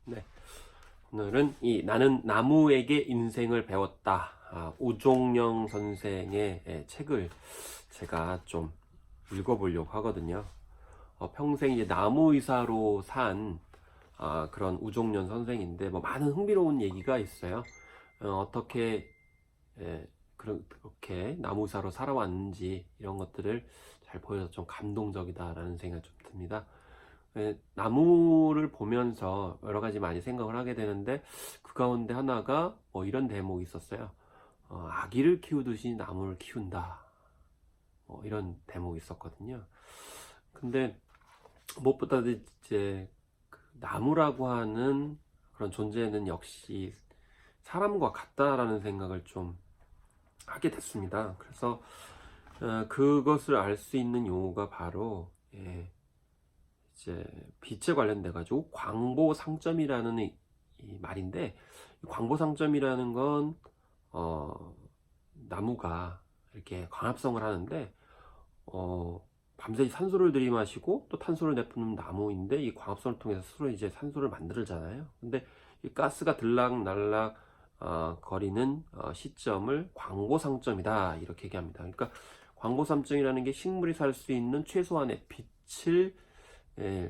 네, 오늘은 이 나는 나무에게 인생을 배웠다. 우종영 선생의 책을 제가 좀 읽어보려고 하거든요. 평생 이제 나무의사로 산 그런 우종영 선생인데 뭐 많은 흥미로운 얘기가 있어요. 어떻게 그렇게 나무의사로 살아왔는지 이런 것들을 잘 보여서 좀 감동적이다라는 생각이 좀 듭니다. 나무를 보면서 여러 가지 많이 생각을 하게 되는데 그 가운데 하나가 뭐 이런 대목이 있었어요. 아기를 키우듯이 나무를 키운다. 뭐 이런 대목이 있었거든요. 근데 무엇보다 이제 그 나무라고 하는 그런 존재는 역시 사람과 같다라는 생각을 좀 하게 됐습니다. 그래서 그것을 알 수 있는 용어가 바로 이제 빛에 관련돼 가지고 광보상점이라는 이 말인데, 이 광보상점이라는 건 나무가 이렇게 광합성을 하는데 밤새 산소를 들이마시고 또 탄소를 내뿜는 나무인데, 이 광합성을 통해서 서로 이제 산소를 만들잖아요. 근데 이 가스가 들락날락 거리는 시점을 광보상점이다 이렇게 얘기합니다. 그러니까 광보상점이라는 게 식물이 살 수 있는 최소한의 빛을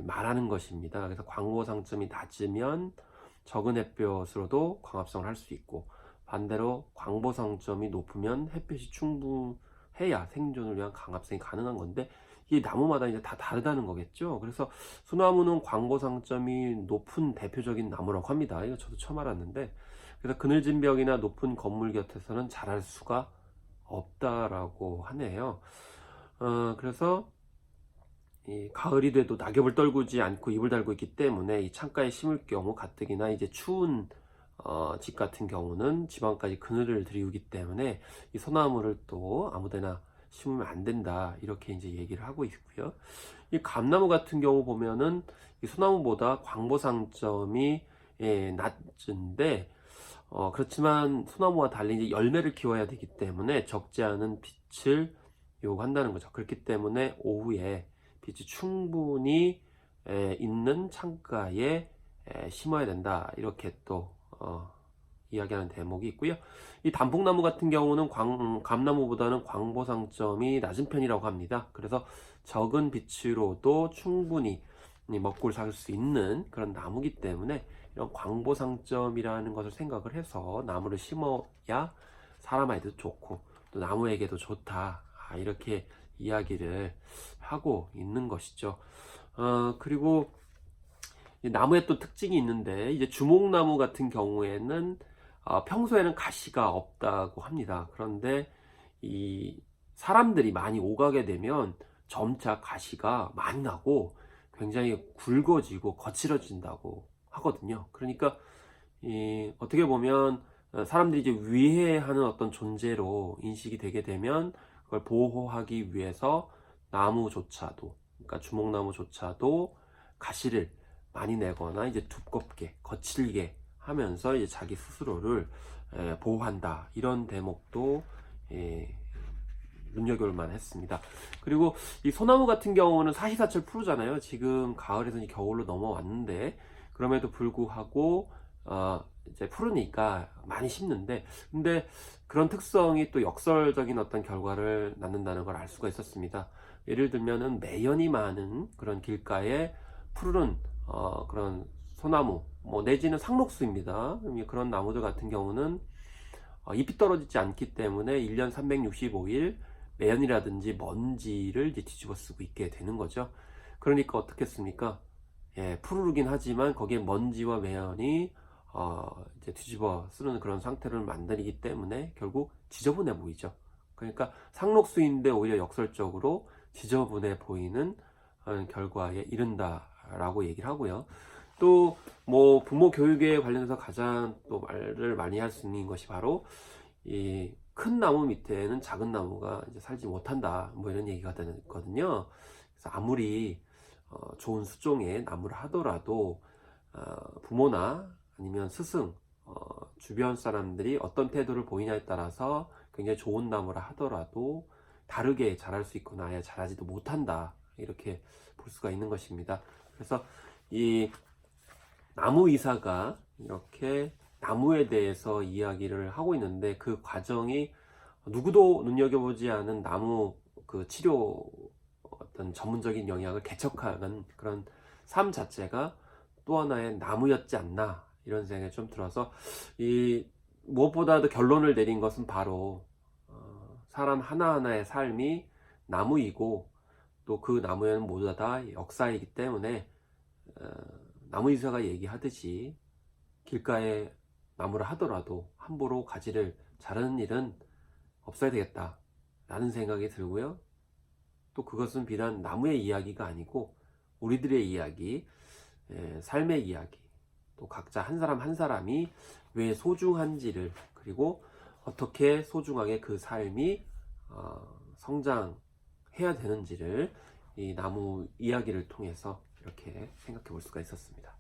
말하는 것입니다. 그래서 광보상점이 낮으면 적은 햇볕으로도 광합성을 할 수 있고, 반대로 광보상점이 높으면 햇볕이 충분해야 생존을 위한 광합성이 가능한 건데, 이게 나무마다 이제 다 다르다는 거겠죠. 그래서 소나무는 광보상점이 높은 대표적인 나무라고 합니다. 이거 저도 처음 알았는데, 그래서 그늘진 벽이나 높은 건물 곁에서는 자랄 수가 없다라고 하네요. 그래서 이 가을이 돼도 낙엽을 떨구지 않고 잎을 달고 있기 때문에 이 창가에 심을 경우 가뜩이나 이제 추운 집 같은 경우는 지방까지 그늘을 들이우기 때문에 이 소나무를 또 아무데나 심으면 안 된다 이렇게 이제 얘기를 하고 있고요. 이 감나무 같은 경우 보면은 이 소나무보다 광보상점이 낮은데, 그렇지만 소나무와 달리 이제 열매를 키워야 되기 때문에 적지 않은 빛을 요구한다는 거죠. 그렇기 때문에 오후에 빛이 충분히 있는 창가에 심어야 된다 이렇게 또 이야기하는 대목이 있고요. 이 단풍나무 같은 경우는 감나무보다는 광보상점이 낮은 편이라고 합니다. 그래서 적은 빛으로도 충분히 먹고를 살 수 있는 그런 나무기 때문에 이런 광보상점이라는 것을 생각을 해서 나무를 심어야 사람에게도 좋고 또 나무에게도 좋다, 이렇게 이야기를 하고 있는 것이죠. 그리고 나무에 또 특징이 있는데, 이제 주목나무 같은 경우에는 평소에는 가시가 없다고 합니다. 그런데 이 사람들이 많이 오가게 되면 점차 가시가 많이 나고 굉장히 굵어지고 거칠어진다고 하거든요. 그러니까 어떻게 보면 사람들이 이제 위해하는 어떤 존재로 인식이 되게 되면 그걸 보호하기 위해서 나무조차도, 그러니까 주목나무조차도 가시를 많이 내거나 이제 두껍게 거칠게 하면서 이제 자기 스스로를 보호한다 이런 대목도 눈여겨볼 만했습니다. 그리고 이 소나무 같은 경우는 사시사철 푸르잖아요. 지금 가을에서 이제 겨울로 넘어왔는데 그럼에도 불구하고 이제 푸르니까 많이 심는데, 근데 그런 특성이 또 역설적인 어떤 결과를 낳는다는 걸 알 수가 있었습니다. 예를 들면은 매연이 많은 그런 길가에 푸르른 그런 소나무, 뭐 내지는 상록수입니다. 그런 나무들 같은 경우는 잎이 떨어지지 않기 때문에 1년 365일 매연이라든지 먼지를 이제 뒤집어 쓰고 있게 되는 거죠. 그러니까 어떻겠습니까? 푸르르긴 하지만 거기에 먼지와 매연이 이제 뒤집어 쓰는 그런 상태를 만들기 때문에 결국 지저분해 보이죠. 그러니까 상록수인데 오히려 역설적으로 지저분해 보이는 결과에 이른다라고 얘기를 하고요. 또 뭐 부모 교육에 관련해서 가장 또 말을 많이 할 수 있는 것이 바로 이 큰 나무 밑에는 작은 나무가 이제 살지 못한다, 뭐 이런 얘기가 되거든요. 그래서 아무리 좋은 수종의 나무를 하더라도 부모나 아니면 스승, 주변 사람들이 어떤 태도를 보이냐에 따라서 굉장히 좋은 나무라 하더라도 다르게 자랄 수 있거나 아예 자라지도 못한다 이렇게 볼 수가 있는 것입니다. 그래서 이 나무 의사가 이렇게 나무에 대해서 이야기를 하고 있는데, 그 과정이 누구도 눈여겨보지 않은 나무 그 치료 어떤 전문적인 영역을 개척하는 그런 삶 자체가 또 하나의 나무였지 않나, 이런 생각이 좀 들어서, 이 무엇보다도 결론을 내린 것은 바로 사람 하나하나의 삶이 나무이고, 또 그 나무에는 모두 다 역사이기 때문에 어, 나무의사가 얘기하듯이 길가에 나무를 하더라도 함부로 가지를 자르는 일은 없어야 되겠다 라는 생각이 들고요. 또 그것은 비단 나무의 이야기가 아니고 우리들의 이야기, 삶의 이야기, 또 각자 한 사람 한 사람이 왜 소중한지를, 그리고 어떻게 소중하게 그 삶이 성장해야 되는지를 이 나무 이야기를 통해서 이렇게 생각해 볼 수가 있었습니다.